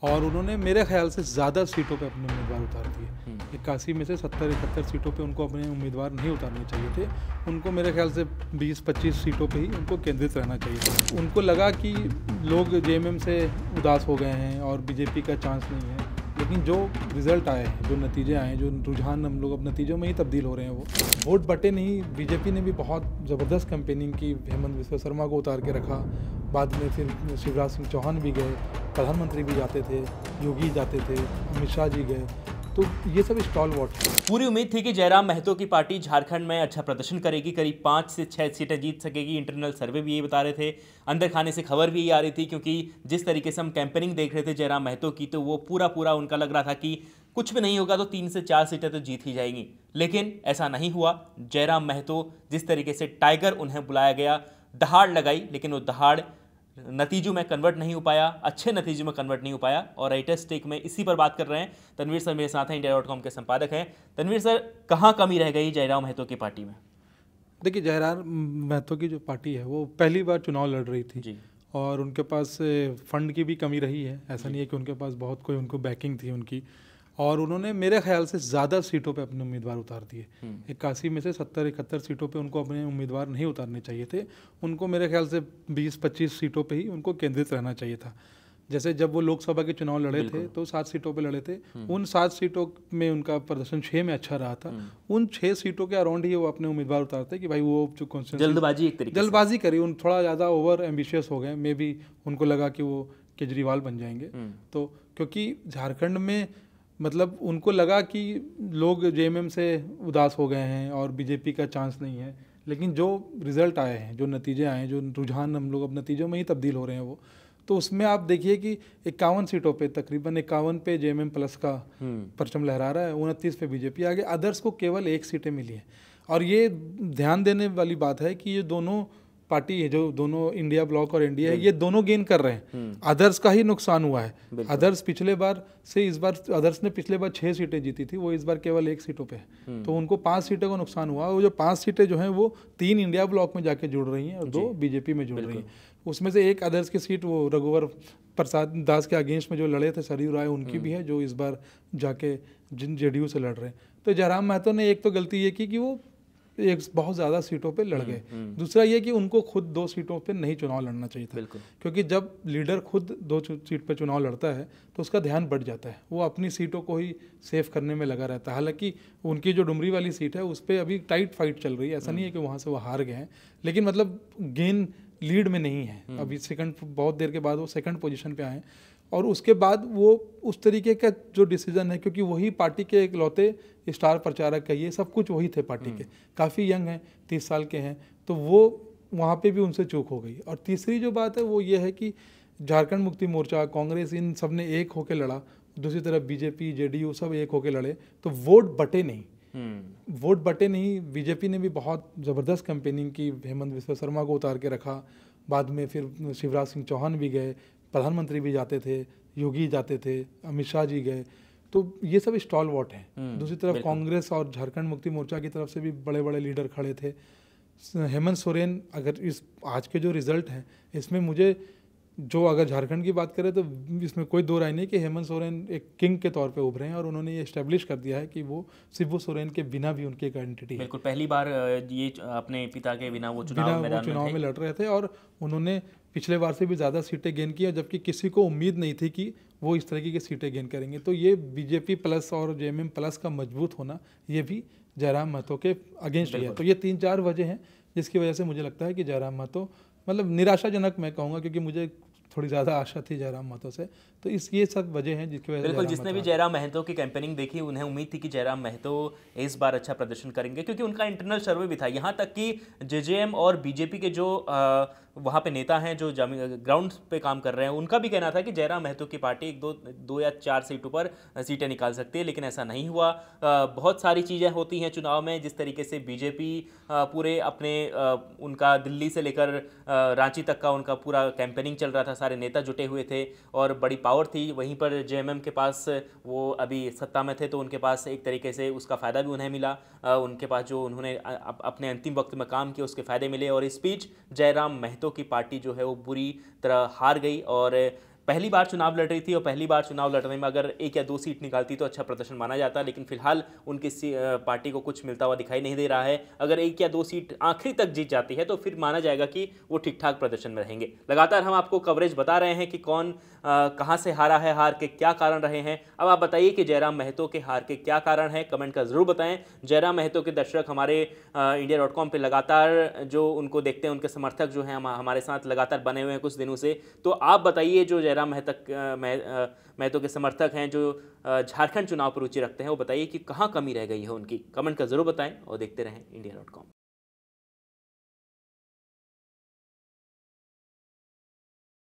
और उन्होंने मेरे ख्याल से ज़्यादा सीटों पे अपने उम्मीदवार उतार दिए। 81 में से 70-71 सीटों पे उनको अपने उम्मीदवार नहीं उतारने चाहिए थे। उनको मेरे ख्याल से 20-25 सीटों पे ही उनको केंद्रित रहना चाहिए था। उनको लगा कि लोग जेएमएम से उदास हो गए हैं और बीजेपी का चांस नहीं है, लेकिन जो रिज़ल्ट आए हैं, जो नतीजे आए हैं, जो रुझान हम लोग अब नतीजों में ही तब्दील हो रहे हैं, वो वोट बटे नहीं। बीजेपी ने भी बहुत ज़बरदस्त कैंपेनिंग की, हेमंत बिस्वा शर्मा को उतार के रखा, बाद में फिर शिवराज सिंह चौहान भी गए, प्रधानमंत्री भी जाते थे, योगी जाते थे, अमित शाह जी गए, तो ये सब स्टॉल वॉट। पूरी उम्मीद थी कि जयराम महतो की पार्टी झारखंड में अच्छा प्रदर्शन करेगी, करीब 5 से 6 सीटें जीत सकेगी। इंटरनल सर्वे भी ये बता रहे थे, अंदर खाने से खबर भी ये आ रही थी, क्योंकि जिस तरीके से हम कैंपेनिंग देख रहे थे जयराम महतो की, तो वो पूरा उनका लग रहा था कि कुछ भी नहीं होगा तो 3 से 4 सीटें तो जीत ही जाएंगी। लेकिन ऐसा नहीं हुआ। जयराम महतो, जिस तरीके से टाइगर उन्हें बुलाया गया, दहाड़ लगाई, लेकिन वो दहाड़ नतीजों में कन्वर्ट नहीं हो पाया, अच्छे नतीजों में कन्वर्ट नहीं हो पाया। और राइटर्स टेक में इसी पर बात कर रहे हैं तनवीर सर, मेरे साथ हैं, इंडिया.com के संपादक हैं। तनवीर सर, कहाँ कमी रह गई जयराम महतो की पार्टी में? देखिए, जयराम महतो की जो पार्टी है वो पहली बार चुनाव लड़ रही थी जी। और उनके पास फंड की भी कमी रही है। ऐसा नहीं है कि उनके पास बहुत कोई उनको बैकिंग थी उनकी, और उन्होंने मेरे ख्याल से ज़्यादा सीटों पे अपने उम्मीदवार उतार दिए। 81 में से 70-71 सीटों पे उनको अपने उम्मीदवार नहीं उतारने चाहिए थे। उनको मेरे ख्याल से 20-25 सीटों पे ही उनको केंद्रित रहना चाहिए था। जैसे जब वो लोकसभा के चुनाव लड़े थे तो 7 सीटों पे लड़े थे। उन 7 सीटों में उनका प्रदर्शन 6 में अच्छा रहा था। उन 6 सीटों के अराउंड ही वो अपने उम्मीदवार उतारते कि भाई वो जो जल्दबाजी, एक तरीके से जल्दबाजी करी, उन थोड़ा ज़्यादा ओवर एम्बिशियस हो गए। मे बी उनको लगा कि वो केजरीवाल बन जाएंगे। तो क्योंकि झारखंड में मतलब उनको लगा कि लोग जेएमएम से उदास हो गए हैं और बीजेपी का चांस नहीं है, लेकिन जो रिज़ल्ट आए हैं, जो नतीजे आए हैं, जो रुझान हम लोग अब नतीजों में ही तब्दील हो रहे हैं, वो तो उसमें आप देखिए कि 51 सीटों पे तकरीबन 51 पे जेएमएम प्लस का परचम लहरा रहा है, 29 पे बीजेपी आगे, अदर्स को केवल 1 सीटें मिली हैं। और ये ध्यान देने वाली बात है कि ये दोनों पार्टी है, जो दोनों इंडिया ब्लॉक और एनडीए है, ये दोनों गेन कर रहे हैं। अदर्स का ही नुकसान हुआ है। अदर्स पिछले बार से इस बार, अदर्स ने पिछले बार 6 सीटें जीती थी, वो इस बार केवल 1 सीटों पे है, तो उनको 5 सीटों का नुकसान हुआ। वो जो 5 सीटें जो हैं वो 3 इंडिया ब्लॉक में जाके जुड़ रही हैं और 2 बीजेपी में जुड़ रही हैं। उसमें से एक अदर्स की सीट वो रघुवर प्रसाद दास के अगेंस्ट में जो लड़े थे सरयू राय, उनकी भी है, जो इस बार जाके जिन जेडीयू से लड़ रहे हैं। तो जयराम महतो ने एक तो गलती ये की कि वो एक बहुत ज़्यादा सीटों पे लड़ गए। दूसरा ये कि उनको खुद 2 सीटों पे नहीं चुनाव लड़ना चाहिए था, क्योंकि जब लीडर खुद 2 सीट पे चुनाव लड़ता है तो उसका ध्यान बढ़ जाता है, वो अपनी सीटों को ही सेफ करने में लगा रहता है। हालांकि उनकी जो डुमरी वाली सीट है उस पर अभी टाइट फाइट चल रही है, ऐसा नहीं है कि वहाँ से वो हार गए हैं, लेकिन मतलब गेन लीड में नहीं है अभी। सेकंड, बहुत देर के बाद वो सेकंड पोजीशन पे आए, और उसके बाद वो उस तरीके का जो डिसीजन है, क्योंकि वही पार्टी के इकलौते स्टार प्रचारक है, ये सब कुछ वही थे पार्टी के, काफ़ी यंग हैं, 30 साल के हैं, तो वो वहाँ पे भी उनसे चूक हो गई। और तीसरी जो बात है वो ये है कि झारखंड मुक्ति मोर्चा, कांग्रेस, इन सब ने एक होकर लड़ा, दूसरी तरफ बीजेपी, जेडीयू सब एक होकर लड़े, तो वोट बटे नहीं। वोट बटे नहीं। बीजेपी ने भी बहुत ज़बरदस्त कैंपेनिंग की, हेमंत बिस्वा शर्मा को उतार के रखा, बाद में फिर शिवराज सिंह चौहान भी गए, प्रधानमंत्री भी जाते थे, योगी जाते थे, अमित शाह जी गए, तो ये सब स्टॉल वॉट हैं। दूसरी तरफ कांग्रेस और झारखंड मुक्ति मोर्चा की तरफ से भी बड़े बड़े लीडर खड़े थे। हेमंत सोरेन, अगर इस आज के जो रिज़ल्ट हैं इसमें मुझे, जो अगर झारखंड की बात करें तो इसमें कोई दो राय नहीं कि हेमंत सोरेन एक किंग के तौर पे उभरे हैं, और उन्होंने ये एस्टेब्लिश कर दिया है कि वो शिबू सोरेन के बिना भी उनकी एक आइडेंटिटी है। बिल्कुल, पहली बार ये अपने पिता के बिना वो चुनाव में लड़ रहे थे, और उन्होंने पिछले बार से भी ज़्यादा सीटें गेन की, जबकि किसी को उम्मीद नहीं थी कि वो इस तरीके की सीटें गेन करेंगे। तो ये बीजेपी प्लस और जेएमएम प्लस का मजबूत होना, ये भी जयराम महतो के अगेंस्ट है। तो ये 3-4 वजह हैं जिसकी वजह से मुझे लगता है कि जयराम महतो, मतलब निराशाजनक मैं कहूँगा, क्योंकि मुझे थोड़ी ज़्यादा आशा थी जयराम महतो से, तो ये सब वजह हैं जिसकी वजह से बिल्कुल, जिसने भी जयराम महतो की कैंपेनिंग देखी उन्हें उम्मीद थी कि जयराम महतो इस बार अच्छा प्रदर्शन करेंगे, क्योंकि उनका इंटरनल सर्वे भी था। यहाँ तक कि जेजेएम और बीजेपी के जो वहाँ पे नेता हैं, जो ग्राउंड पे काम कर रहे हैं, उनका भी कहना था कि जयराम महतो की पार्टी 1-2 या 4 सीटों पर सीटें निकाल सकती है, लेकिन ऐसा नहीं हुआ। बहुत सारी चीज़ें होती हैं चुनाव में, जिस तरीके से बीजेपी पूरे अपने उनका दिल्ली से लेकर रांची तक का उनका पूरा कैंपेनिंग चल रहा था, सारे नेता जुटे हुए थे और बड़ी पावर थी। वहीं पर जेएमएम के पास, वो अभी सत्ता में थे तो उनके पास एक तरीके से उसका फ़ायदा भी उन्हें मिला, उनके पास जो उन्होंने अपने अंतिम वक्त में काम किया उसके फ़ायदे मिले, और इस बीच जयराम महतो की पार्टी जो है वो बुरी तरह हार गई। और पहली बार चुनाव लड़ रही थी और पहली बार चुनाव लड़ने में अगर 1 या 2 सीट निकालती तो अच्छा प्रदर्शन माना जाता, लेकिन फिलहाल उनकी पार्टी को कुछ मिलता हुआ दिखाई नहीं दे रहा है। अगर 1 या 2 सीट आखिरी तक जीत जाती है तो फिर माना जाएगा कि वो ठीक ठाक प्रदर्शन में रहेंगे। लगातार हम आपको कवरेज बता रहे हैं कि कौन कहाँ से हारा है, हार के क्या कारण रहे हैं। अब आप बताइए कि जयराम महतो के हार के क्या कारण है, कमेंट कर जरूर बताएं। जयराम महतो के दर्शक हमारे India.com पे लगातार जो उनको देखते हैं, उनके समर्थक जो हैं हमारे साथ लगातार बने हुए हैं कुछ दिनों से। तो आप बताइए जो जयराम महतो के समर्थक हैं, जो झारखंड चुनाव पर रुचि रखते हैं, वो बताइए कि कहाँ कमी रह गई है उनकी। कमेंट कर जरूर बताएं और देखते रहें India.com।